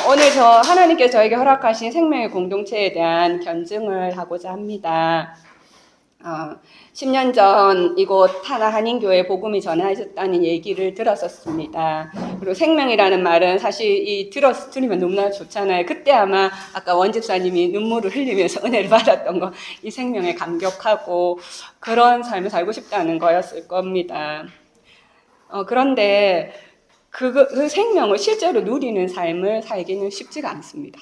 오늘 하나님께서 저에게 허락하신 생명의 공동체에 대한 견증을 하고자 합니다. 10년 전 이곳 하나 한인교회 복음이 전하셨다는 얘기를 들었었습니다. 그리고 생명이라는 말은 사실 들으면 너무나 좋잖아요. 그때 아마 아까 원집사님이 눈물을 흘리면서 은혜를 받았던 거, 이 생명에 감격하고 그런 삶을 살고 싶다는 거였을 겁니다. 그런데 그 생명을 실제로 누리는 삶을 살기는 쉽지가 않습니다.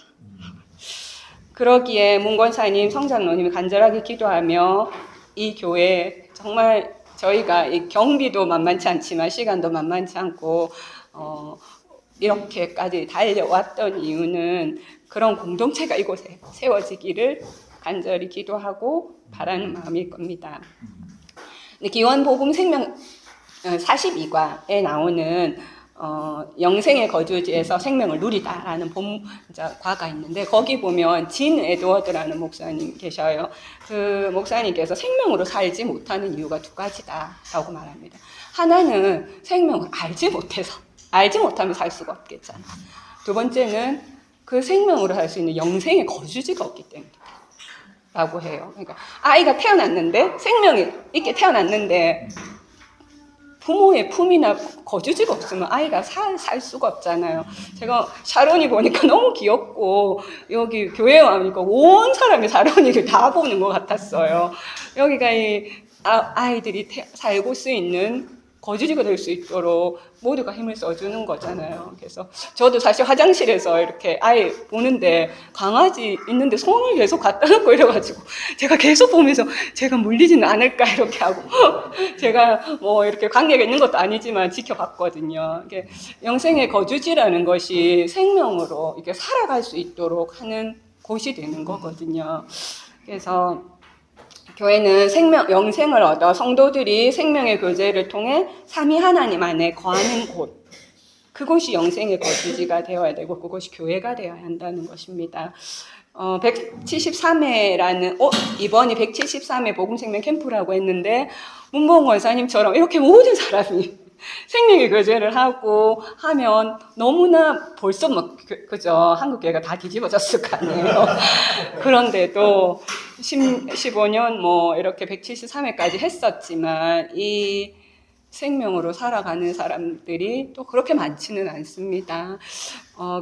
그러기에 문권사님, 성장로님이 간절하게 기도하며 이 교회 정말 저희가 이 경비도 만만치 않지만 시간도 만만치 않고 이렇게까지 달려왔던 이유는 그런 공동체가 이곳에 세워지기를 간절히 기도하고 바라는 마음일 겁니다. 기원복음 생명 42과에 나오는 영생의 거주지에서 생명을 누리다라는 과가 있는데 거기 보면 진 에드워드라는 목사님 계셔요. 그 목사님께서 생명으로 살지 못하는 이유가 두 가지다라고 말합니다. 하나는 생명을 알지 못하면 살 수가 없겠잖아. 두 번째는 그 생명으로 살 수 있는 영생의 거주지가 없기 때문이다라고 해요. 그러니까 아이가 태어났는데 생명이 있게 태어났는데 부모의 품이나 거주지가 없으면 아이가 살 수가 없잖아요. 제가 샤론이 보니까 너무 귀엽고 여기 교회에 와니까 온 사람이 샤론이를 다 보는 것 같았어요. 여기가 아이들이 살고 수 있는 거주지가 될 수 있도록 모두가 힘을 써주는 거잖아요. 그래서 저도 사실 화장실에서 이렇게 아이 보는데 강아지 있는데 손을 계속 갖다 놓고 이래가지고 제가 계속 보면서 제가 물리지는 않을까 이렇게 하고 제가 뭐 이렇게 관계가 있는 것도 아니지만 지켜봤거든요. 이게 영생의 거주지라는 것이 생명으로 이렇게 살아갈 수 있도록 하는 곳이 되는 거거든요. 그래서 교회는 영생을 얻어 성도들이 생명의 교제를 통해 삼위 하나님 안에 거하는 곳, 그곳이 영생의 거주지가 되어야 되고 그곳이 교회가 되어야 한다는 것입니다. 173회라는 이번이 173회 복음생명 캠프라고 했는데 문봉 권사님처럼 이렇게 모든 사람이 생명의 교제를 하고 하면 너무나 벌써 그죠? 한국교회가 다 뒤집어졌을 거 아니에요. 그런데도 15년 이렇게 173회까지 했었지만 이 생명으로 살아가는 사람들이 또 그렇게 많지는 않습니다.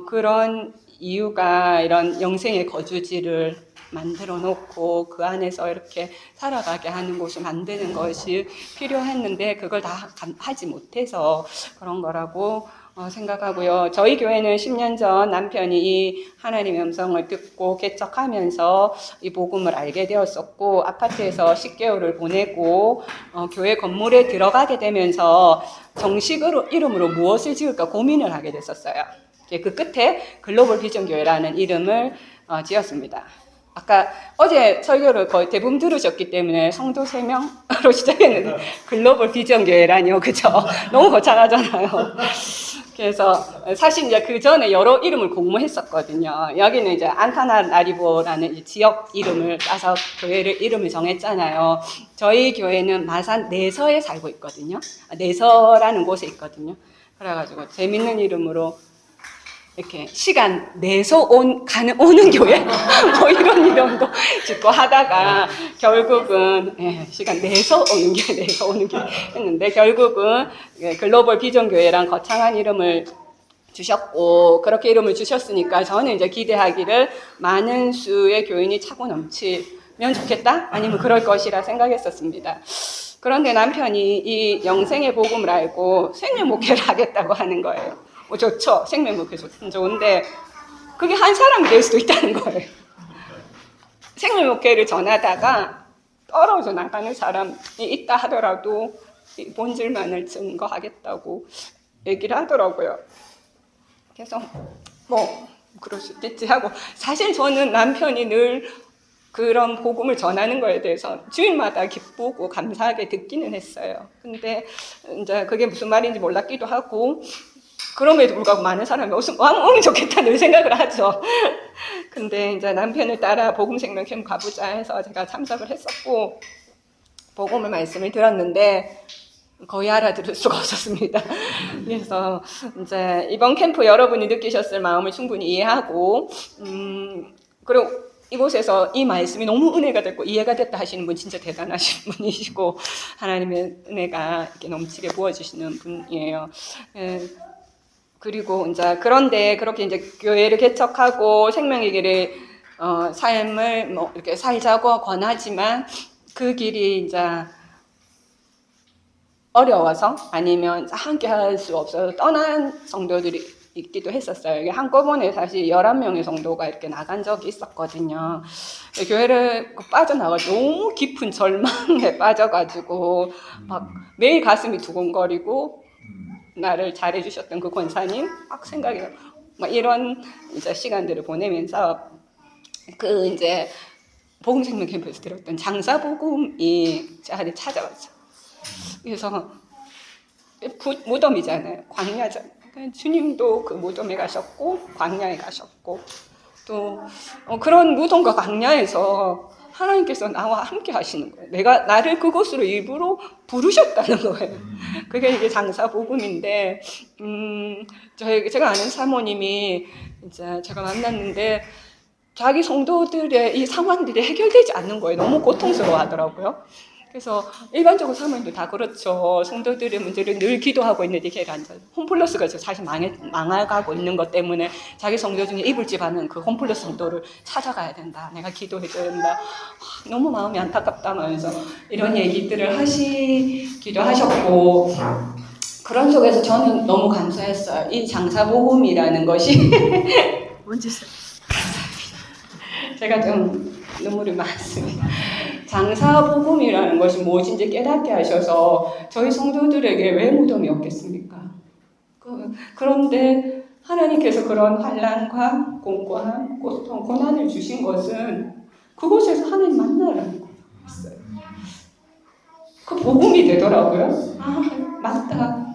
그런 이유가 이런 영생의 거주지를 만들어 놓고 그 안에서 이렇게 살아가게 하는 곳을 만드는 것이 필요했는데 그걸 다 하지 못해서 그런 거라고 생각하고요. 저희 교회는 10년 전 남편이 이 하나님의 음성을 듣고 개척하면서 이 복음을 알게 되었었고 아파트에서 10개월을 보내고 교회 건물에 들어가게 되면서 정식으로 이름으로 무엇을 지을까 고민을 하게 됐었어요. 그 끝에 글로벌 비전 교회라는 이름을 지었습니다. 아까 어제 설교를 거의 대부분 들으셨기 때문에 성도 3명으로 시작했는데 글로벌 비전 교회라니요, 그죠? 너무 거창하잖아요. 그래서 사실 이제 그 전에 여러 이름을 공모했었거든요. 여기는 이제 안타나나리보라는 지역 이름을 따서 교회를 이름을 정했잖아요. 저희 교회는 마산 내서에 살고 있거든요. 내서라는 곳에 있거든요. 그래가지고 재밌는 이름으로 이렇게 시간 내서 오는 교회 뭐 이런 이름도 짓고 하다가 결국은 시간 내서 오는 교회 했는데 결국은 글로벌 비전 교회랑 거창한 이름을 주셨고 그렇게 이름을 주셨으니까 저는 이제 기대하기를 많은 수의 교인이 차고 넘치면 좋겠다 아니면 그럴 것이라 생각했었습니다. 그런데 남편이 이 영생의 복음을 알고 생명 목회를 하겠다고 하는 거예요. 좋죠. 생명 목회 좋은데 그게 한 사람이 될 수도 있다는 거예요. 생명 목회를 전하다가 떨어져 나가는 사람이 있다 하더라도 본질만을 증거하겠다고 얘기를 하더라고요. 그래서 그럴 수 있겠지 하고 사실 저는 남편이 늘 그런 복음을 전하는 거에 대해서 주일마다 기쁘고 감사하게 듣기는 했어요. 근데 이제 그게 무슨 말인지 몰랐기도 하고 그럼에도 불구하고 많은 사람이 오면 좋겠다 늘 생각을 하죠. 근데 이제 남편을 따라 복음생명 캠프 가보자 해서 제가 참석을 했었고 복음을 말씀을 들었는데 거의 알아들을 수가 없었습니다. 그래서 이제 이번 캠프 여러분이 느끼셨을 마음을 충분히 이해하고, 그리고 이곳에서 이 말씀이 너무 은혜가 됐고 이해가 됐다 하시는 분 진짜 대단하신 분이시고 하나님의 은혜가 이렇게 넘치게 부어주시는 분이에요. 그리고 이제 그런데 그렇게 이제 교회를 개척하고 생명의 길을 삶을 뭐 이렇게 살자고 권하지만 그 길이 이제 어려워서 아니면 함께 할 수 없어서 떠난 성도들이 있기도 했었어요. 이게 한꺼번에 사실 11명의 성도가 이렇게 나간 적이 있었거든요. 교회를 빠져나가 너무 깊은 절망에 빠져가지고 막 매일 가슴이 두근거리고 나를 잘해주셨던 그 권사님 막 생각이 막 이런 이제 시간들을 보내면서 그 이제 복음생명 캠프에서 들었던 장사복음이 제 안에 찾아왔어요. 그래서 무덤이잖아요. 광야잖아요. 주님도 그 무덤에 가셨고 광야에 가셨고 또 그런 무덤과 광야에서 하나님께서 나와 함께 하시는 거예요. 나를 그곳으로 일부러 부르셨다는 거예요. 그게 이게 장사복음인데 제가 아는 사모님이 이제 제가 만났는데 자기 성도들의 이 상황들이 해결되지 않는 거예요. 너무 고통스러워 하더라고요. 그래서 일반적으로 사모님도 다 그렇죠. 성도들의 문제를 늘 기도하고 있는데 홈플러스가 사실 망해가고 있는 것 때문에 자기 성도 중에 이불집 하는 그 홈플러스 성도를 찾아가야 된다. 내가 기도해줘야 된다. 너무 마음이 안타깝다면서 이런 얘기들을 하시기도 하셨고 그런 속에서 저는 너무 감사했어요. 이 장사복음이라는 것이 뭔지 제가 좀 눈물이 많습니다. 장사복음이라는 것이 무엇인지 깨닫게 하셔서 저희 성도들에게 왜 무덤이 없겠습니까? 그런데 하나님께서 그런 환난과 공고함, 고통, 고난을 주신 것은 그곳에서 하나님 만나라는 거였어요. 그 복음이 되더라고요. 아, 맞다.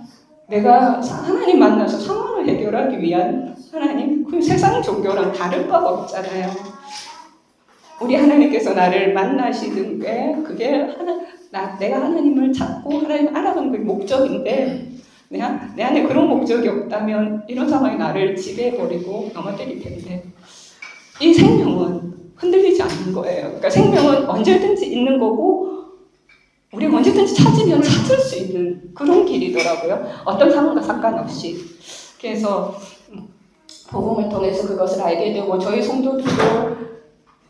내가 하나님 만나서 상황을 해결하기 위한 하나님, 그 세상 종교랑 다를 바가 없잖아요. 우리 하나님께서 나를 만나시는 게 그게 내가 하나님을 찾고 하나님을 알아가는 게 목적인데 내 안에 그런 목적이 없다면 이런 상황이 나를 지배해버리고 넘어뜨릴 텐데 이 생명은 흔들리지 않는 거예요. 그러니까 생명은 언제든지 있는 거고 우리가 언제든지 찾으면 찾을 수 있는 그런 길이더라고요. 어떤 상황과 상관없이. 그래서 복음을 통해서 그것을 알게 되고 저희 성도들도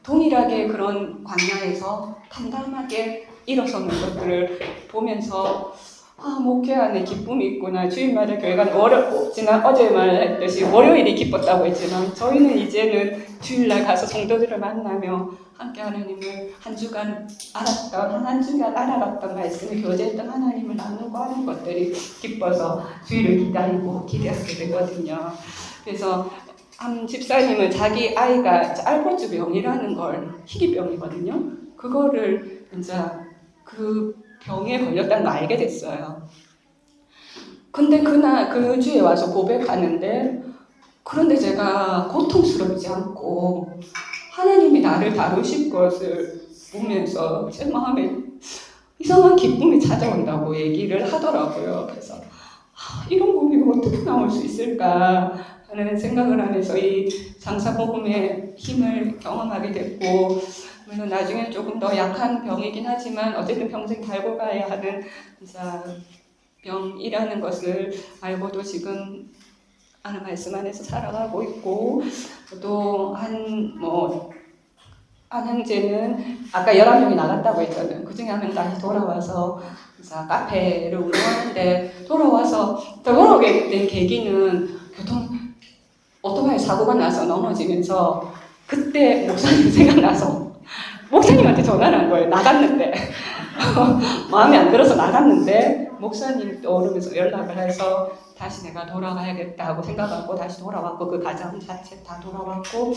동일하게 그런 광야에서 담담하게 일어서는 것들을 보면서 목회 안에 기쁨이 있구나. 주일마다 교회가 지난 어제 말했듯이 월요일이 기뻤다고 했지만 저희는 이제는 주일날 가서 성도들을 만나며 함께 하나님을 한 주간 알아갔던 말씀을 교제했던 하나님을 나누고 하는 것들이 기뻐서 주일을 기다리고 기대하게 되거든요. 그래서 한 집사님은 자기 아이가 알포츠 병이라는 걸 희귀병이거든요. 그거를 이제 그 병에 걸렸다는 걸 알게 됐어요. 근데 그 주에 와서 고백하는데 그런데 제가 고통스럽지 않고 하나님이 나를 다루실 것을 보면서 제 마음에 이상한 기쁨이 찾아온다고 얘기를 하더라고요. 그래서 이런 고백이 어떻게 나올 수 있을까 하는 생각을 하면서 이 장사복음의 힘을 경험하게 됐고 물론 나중엔 조금 더 약한 병이긴 하지만 어쨌든 평생 달고 가야 하는 병이라는 것을 알고도 지금 하는 말씀 안에서 살아가고 있고 또 한 형제는 아까 11명이 나갔다고 했잖아요. 그 중에 한 명 다시 돌아와서 카페를 운영하는데 돌아오게 된 계기는 오토바이 사고가 나서 넘어지면서 그때 목사님 생각나서 목사님한테 전화를 한 거예요. 나갔는데 마음에 안 들어서 나갔는데 목사님 떠오르면서 연락을 해서 다시 내가 돌아가야겠다고 생각하고 다시 돌아왔고 그 가정 자체 다 돌아왔고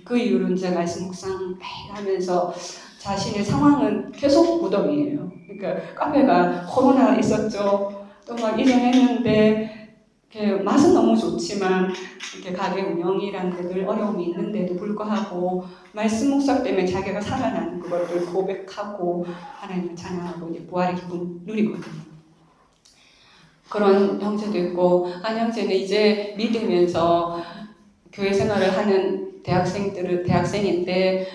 그 이후로 이제 말씀 묵상 하면서 자신의 상황은 계속 무덤이에요. 그러니까 카페가 코로나 있었죠. 또 막 이전했는데 맛은 너무 좋지만 이렇게 가게 운영이란 늘 어려움이 있는데도 불구하고 말씀 묵상 때문에 자기가 살아나는 그것을 고백하고 하나님을 찬양하고 이제 부활의 기쁨 누리거든요. 그런 형제도 있고, 한 형제는 이제 믿으면서 교회 생활을 하는 대학생인데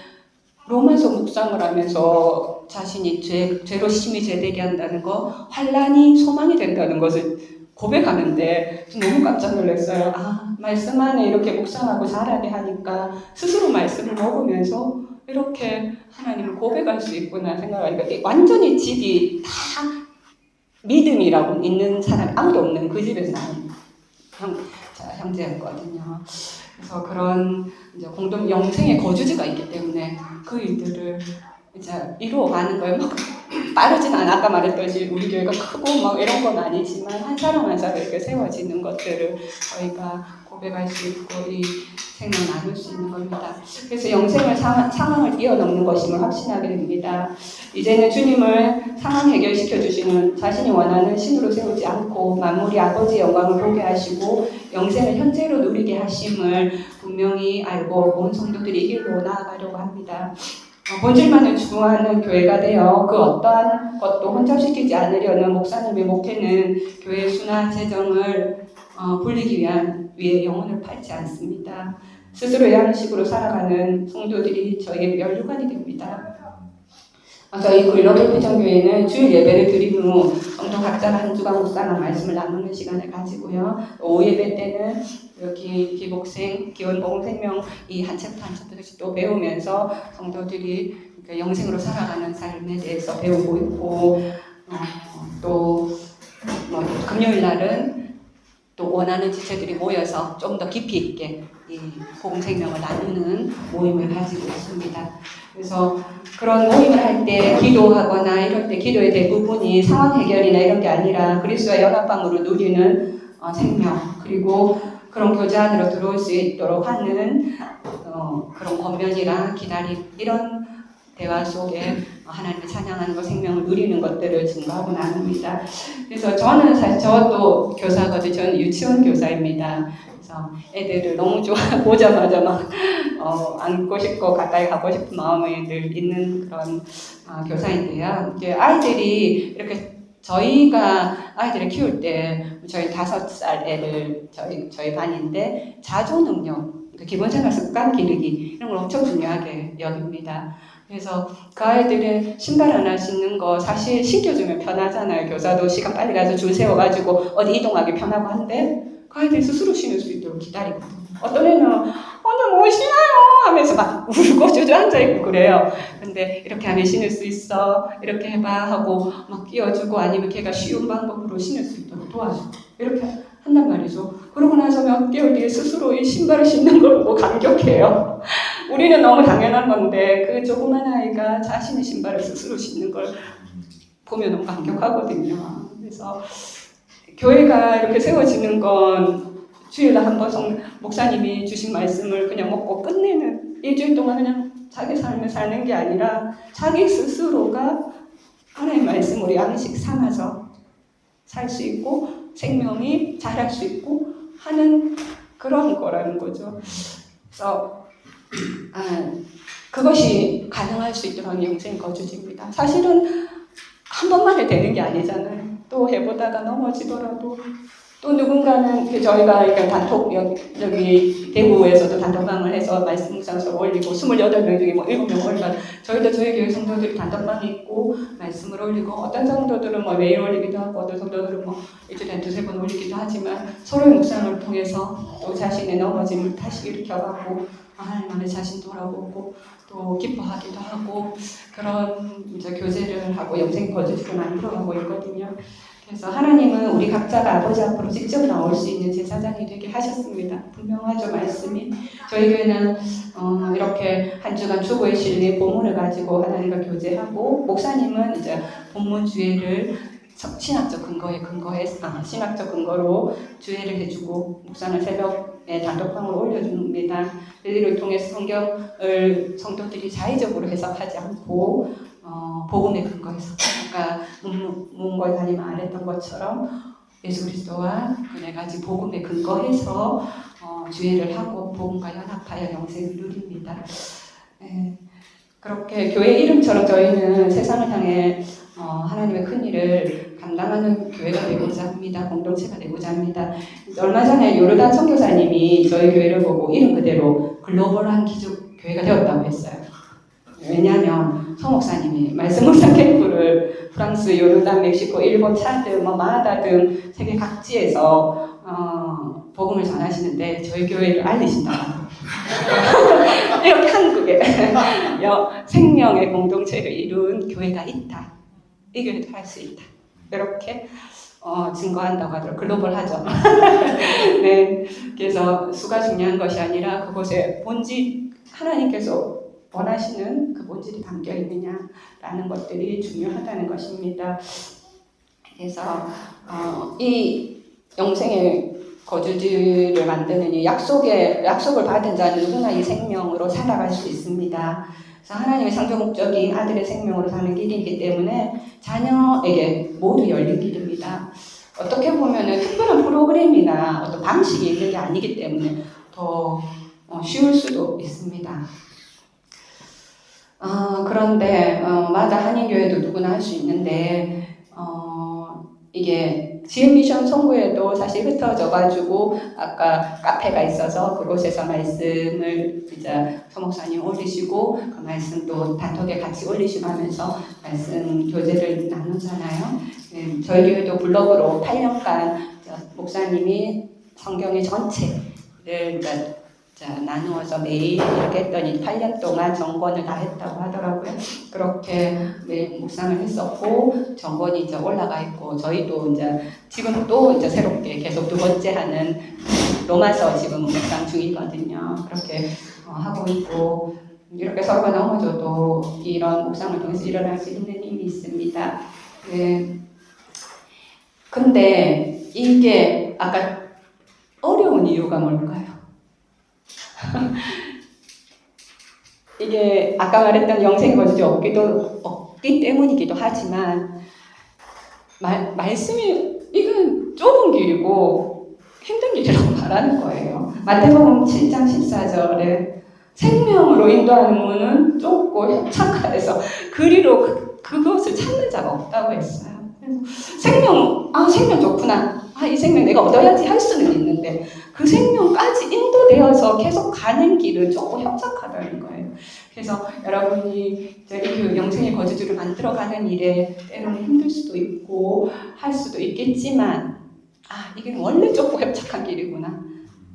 로마서 묵상을 하면서 자신이 죄로 심히 죄되게 한다는 거, 환난이 소망이 된다는 것을 고백하는데 너무 깜짝 놀랐어요. 아, 말씀 안에 이렇게 묵상하고 자라게 하니까 스스로 말씀을 먹으면서 이렇게 하나님을 고백할 수 있구나 생각하니까 완전히 집이 다 믿음이라고 있는 사람이 아무도 없는 그 집에서 나온 형제였거든요. 그래서 그런 이제 공동 영생의 거주지가 있기 때문에 그 일들을 이제 이루어가는 거예요. 막 빠르진 않아. 아까 말했듯이 우리 교회가 크고 막 이런 건 아니지만 한 사람 한 사람 이렇게 세워지는 것들을 저희가 고백할 수 있고 이 생명 나눌 수 있는 겁니다. 그래서 영생을 상황을 뛰어넘는 것임을 확신하게 됩니다. 이제는 주님을 상황 해결시켜 주시는 자신이 원하는 신으로 세우지 않고 만물이 아버지의 영광을 보게 하시고 영생을 현재로 누리게 하심을 분명히 알고 온 성도들이 이 길로 나아가려고 합니다. 본질만을 추구하는 교회가 되어 그 어떠한 것도 혼잡시키지 않으려는 목사님의 목회는 교회의 수나 재정을 불리기 위해 영혼을 팔지 않습니다. 스스로 양식으로 살아가는 성도들이 저에게 면류관이 됩니다. 저희 글로벌 비전교회는 주일 예배를 드린 후 성도 각자가 한 주간 묵상한 말씀을 나누는 시간을 가지고요. 오후 예배 때는 여기 기복생, 기원복음생명 이 한 챕터 한 챕터씩 또 배우면서 성도들이 영생으로 살아가는 삶에 대해서 배우고 있고 또 금요일 날은 또 원하는 지체들이 모여서 좀 더 깊이 있게 이 복음생명을 나누는 모임을 가지고 있습니다. 그래서 그런 모임을 할 때 기도하거나 이럴 때 기도의 대부분이 상황 해결이나 이런 게 아니라 그리스도와 연합함으로 누리는 생명 그리고 그런 교제 안으로 들어올 수 있도록 하는 그런 권면이랑 기다림 이런 대화 속에 하나님을 찬양하는 것, 생명을 누리는 것들을 증거하고 나눕니다. 그래서 저는 사실 저도 교사거든요. 저는 유치원 교사입니다. 그래서 애들을 너무 보자마자 막 안고 싶고 가까이 가고 싶은 마음이 늘 있는 그런 교사인데요. 이제 아이들이 이렇게 저희가 아이들을 키울 때 저희 5살 애를 저희 반인데 자조 능력, 기본생활 습관 기르기 이런 걸 엄청 중요하게 여깁니다. 그래서 그 아이들은 신발 하나 신는 거 사실 신겨주면 편하잖아요. 교사도 시간 빨리 가서 줄 세워가지고 어디 이동하기 편하고 한데 그 아이들이 스스로 신을 수 있도록 기다리거든요. 어떤 애는 오늘 못 신어요 하면서 막 울고 주저앉아있고 그래요. 근데 이렇게 하면 신을 수 있어 이렇게 해봐 하고 막 끼워주고 아니면 걔가 쉬운 방법으로 신을 수 있도록 도와주고 이렇게 한단 말이죠. 그러고 나서 몇 개월 뒤에 스스로 이 신발을 신는 걸 보고 감격해요. 우리는 너무 당연한 건데 그 조그만 아이가 자신의 신발을 스스로 신는 걸 보면 너무 감격하거든요. 그래서 교회가 이렇게 세워지는 건 주일에 한 번 목사님이 주신 말씀을 그냥 먹고 끝내는 일주일 동안 그냥 자기 삶을 사는 게 아니라 자기 스스로가 하나님의 말씀으로 양식 삼아서 살 수 있고 생명이 자랄 수 있고 하는 그런 거라는 거죠. 그래서 그것이 가능할 수 있도록 하는 영생 거주지입니다. 사실은 한 번만에 되는 게 아니잖아요. 또 해보다가 넘어지더라도 또 누군가는 저희가 단톡 여기 대구에서도 단톡방을 해서 말씀 묵상서 올리고 28명 중에 뭐 7명 올리고 저희도 저희 교회 성도들이 단톡방이 있고 말씀을 올리고 어떤 성도들은 뭐 매일 올리기도 하고 어떤 성도들은 뭐 일주일에 2-3번 올리기도 하지만 서로의 묵상을 통해서 또 자신의 넘어짐을 다시 일으켜가고 하나님 안에 자신 돌아보고 또 기뻐하기도 하고 그런 이제 교제를 하고 영생 거주지로 만들어가고 있거든요. 그래서 하나님은 우리 각자가 아버지 앞으로 직접 나올 수 있는 제사장이 되게 하셨습니다. 분명하죠, 말씀이. 저희 교회는 이렇게 한 주간 주보에 실린 본문을 가지고 하나님과 교제하고 목사님은 이제 본문 주예를 신학적 근거로 주예를 해주고 목사는 새벽에 단톡방으로 올려줍니다. 이를 통해서 성경을 성도들이 자의적으로 해석하지 않고 복음의 근거에서 아까 문골사님 말했던 것처럼 예수 그리스도와 그 4가지 복음의 근거해서 주예를 하고 복음과 연합하여 영생을 누립니다. 그렇게 교회 이름처럼 저희는 세상을 향해 하나님의 큰 일을 감당하는 교회가 되고자 합니다. 공동체가 되고자 합니다. 얼마 전에 요르단 선교사님이 저희 교회를 보고 이름 그대로 글로벌한 기적 교회가 되었다고 했어요. 왜냐하면 서 목사님이 말씀 묵상 캠프를 프랑스, 요르단, 멕시코, 일본, 차드, 마다 등 세계 각지에서 복음을 전하시는데 저희 교회를 알리신다. 이렇게 한국에 생명의 공동체를 이룬 교회가 있다. 이 교회도 할 수 있다. 이렇게 증거한다고 하더라고요. 글로벌하죠. 네, 그래서 수가 중요한 것이 아니라 그곳에 본질, 하나님께서 원하시는 그 본질이 담겨 있느냐라는 것들이 중요하다는 것입니다. 그래서 이 영생의 거주지를 만드는 이 약속을 받은 자는 누구나 이 생명으로 살아갈 수 있습니다. 그래서 하나님의 창조 목적인 아들의 생명으로 사는 길이기 때문에 자녀에게 모두 열린 길입니다. 어떻게 보면은 특별한 프로그램이나 어떤 방식이 있는 게 아니기 때문에 더 쉬울 수도 있습니다. 그런데 마다 한인교회도 누구나 할 수 있는데 이게 지은미션 송구에도 사실 흩어져가지고 아까 카페가 있어서 그곳에서 말씀을 이제 서목사님 올리시고 그 말씀도 단톡에 같이 올리시고 하면서 말씀 교제를 나누잖아요. 네, 저희 교회도 블로그로 8년간 목사님이 성경의 전체를 나누어서 매일 이렇게 했더니 8년 동안 정권을 다 했다고 하더라고요. 그렇게 매일 묵상을 했었고 정권이 이제 올라가 있고 저희도 이제 지금 또 이제 새롭게 계속 두 번째 하는 로마서 지금 묵상 중이거든요. 그렇게 하고 있고 이렇게 서로가 넘어져도 이런 묵상을 통해서 일어날 수 있는 힘이 있습니다. 네. 근데 이게 아까 어려운 이유가 뭘까요? 이게 아까 말했던 영생의 거주지 없기 때문이기도 하지만 말씀이 이건 좁은 길이고 힘든 길이라고 말하는 거예요. 마태복음 7장 14절에 생명으로 인도하는 문은 좁고 협착해서 그리로 그것을 찾는 자가 없다고 했어요. 생명 좋구나. 이 생명 내가 얻어야지 할 수는 있는데 그 생명까지 인도되어서 계속 가는 길은 조금 협착하다는 거예요. 그래서 여러분이 그 영생의 거주지를 만들어가는 일에 때로는 힘들 수도 있고 할 수도 있겠지만 이게 원래 조금 협착한 길이구나.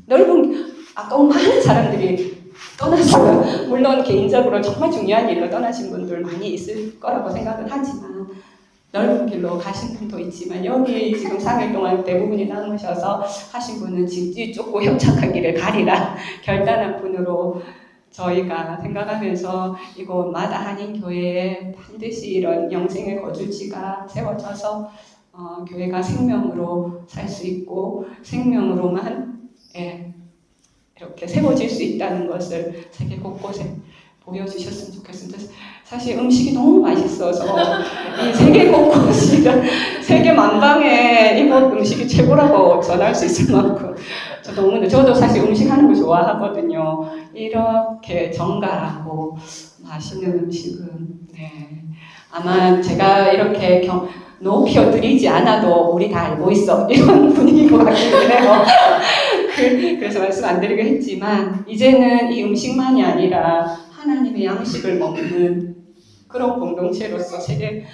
넓은 많은 사람들이 떠났어요. 물론 개인적으로 정말 중요한 일로 떠나신 분들 많이 있을 거라고 생각은 하지만 넓은 길로 가신 분도 있지만 여기 지금 3일 동안 대부분이 남으셔서 하신 분은 진짜 좁고 협착한 길을 가리라 결단한 분으로 저희가 생각하면서 이곳마다 한인교회에 반드시 이런 영생의 거주지가 세워져서 교회가 생명으로 살 수 있고 생명으로만 이렇게 세워질 수 있다는 것을 세계 곳곳에 보여주셨으면 좋겠습니다. 사실 음식이 너무 맛있어서 이 세계 곳곳이 세계 만방에 이곳 음식이 최고라고 전할 수 있을 만큼 저도 사실 음식 하는 거 좋아하거든요. 이렇게 정갈하고 맛있는 음식은 아마 제가 이렇게 높여드리지 않아도 우리 다 알고 있어 이런 분위기인 것 같기도 해요. 그래서 말씀 안 드리긴 했지만 이제는 이 음식만이 아니라 하나님의 양식을 먹는 그런 공동체로서 세계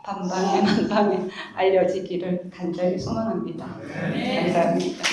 만방에 알려지기를 간절히 소망합니다. 감사합니다.